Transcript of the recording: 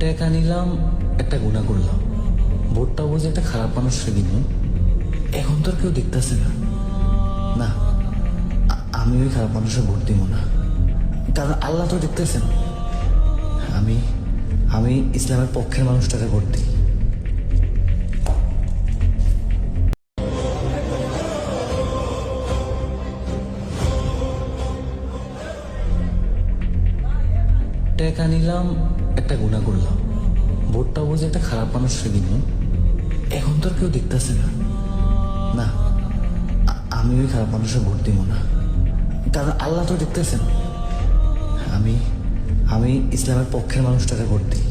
টাকা নিলাম, একটা গুণা করলাম, ভোটটা বুঝে একটা খারাপ মানুষকে দিব। এখন তো আর কেউ দেখতেছে না। না, আমি ওই খারাপ মানুষের ভোট দিব না, কারণ আল্লাহ তো দেখতেছেন। আমি আমি ইসলামের পক্ষের মানুষটাকে ভোট দিই। টাকা নিলাম, একটা গুণা করলাম, ভোটটা বুঝে একটা খারাপ মানুষকে দিব। এখন তো আর কেউ দেখতেছে না। না, আমি ওই খারাপ মানুষের ভোট দিব না, কারণ আল্লাহ তো দেখতেছেন। আমি ইসলামের পক্ষের মানুষটাকে ভোট দিই।